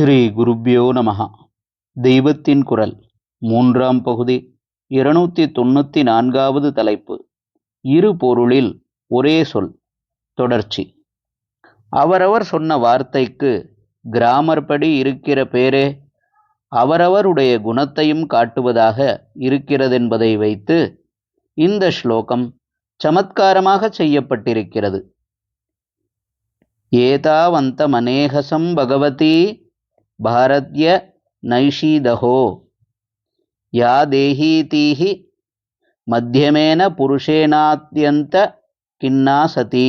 ஸ்ரீ குருப்யோ நமஹ. தெய்வத்தின் குரல் மூன்றாம் பகுதி 294வது தலைப்பு. இரு பொருளில் ஒரே சொல். தொடர்ச்சி. அவரவர் சொன்ன வார்த்தைக்கு கிராமர் படி இருக்கிற பேரே அவரவருடைய குணத்தையும் காட்டுவதாக இருக்கிறதென்பதை வைத்து இந்த ஸ்லோகம் சமத்காரமாக செய்யப்பட்டிருக்கிறது. ஏதாவந்தமநேகசம் பகவதி பாரத்ய நைஷீதஹோ யா தேஹீதீஹி மத்தியமேன புருஷேனாத்யந்த கின்னா சதி.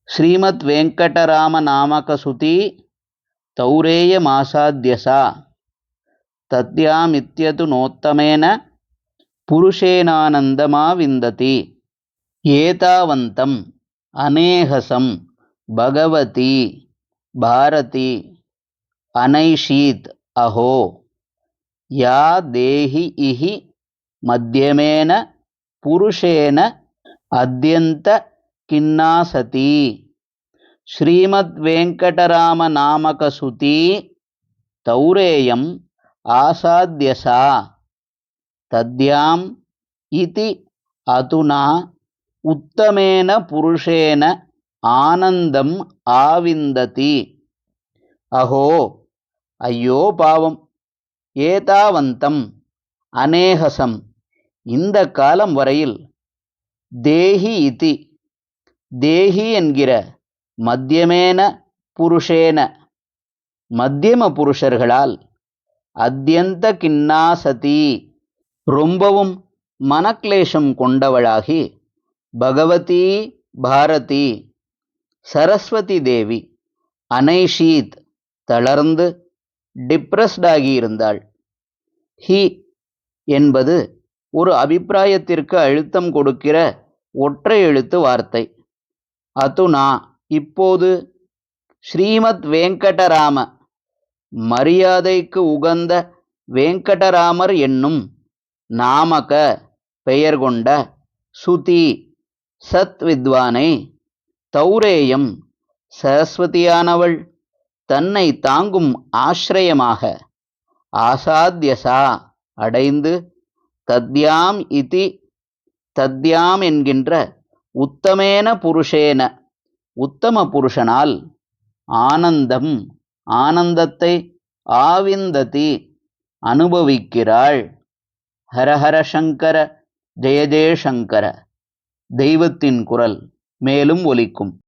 ஸ்ரீமத் வெங்கடராம நாமகசுதி தௌரேயமாசாத்யசா தத்யாமித்யது நோத்தமேன புருஷேனானந்தமா விந்ததி. ஏதாவந்தம் அநேகசம் பகவதி பாரதி அனைஷீத் அஹோ யா தேஹி இஹி மத்தியமேன புருஷேன அத்யந்த கின்னா சதி. ஸ்ரீமத் வெங்கடராம நாமகசுதி தௌரேயம் ஆசாத்யசா தத்யாம் இதி அதுனா உத்தமேன புருஷேன ஆனந்தம் ஆவிந்ததி. அஹோ ஐயோ பாவம், ஏதாவந்தம் அநேகசம் இந்த காலம் வரையில், தேஹி இதி தேஹி என்கிற மத்தியமேன புருஷேன மத்தியம புருஷர்களால், அத்யந்த கின்னாசதி ரொம்பவும் மனக்லேஷம் கொண்டவளாகி, பகவதி பாரதி சரஸ்வதி தேவி அனைஷீத் தளர்ந்து டிப்ரெஸ்டாகி இருந்தாள். ஹி என்பது ஒரு அபிப்பிராயத்திற்கு அழுத்தம் கொடுக்கிற ஒற்றை எழுத்து வார்த்தை. அதுனா இப்போது, ஸ்ரீமத் வெங்கடராம மரியாதைக்கு உகந்த வெங்கடராமர் என்னும் நாமக பெயர் கொண்ட சுதி சத் வித்வானை, தௌரேயம் சரஸ்வதியானவள் தன்னை தாங்கும் ஆசிரயமாக, ஆசாத்யசா அடைந்து, தத்யாம் இதி தத்யாம் என்கின்ற உத்தமேன புருஷேன உத்தம புருஷனால், ஆனந்தம் ஆனந்தத்தை, ஆவிந்ததி அனுபவிக்கிறாள். ஹரஹர சங்கர ஜெய ஜெயசங்கர. தெய்வத்தின் குரல் மேலும் ஒலிக்கும்.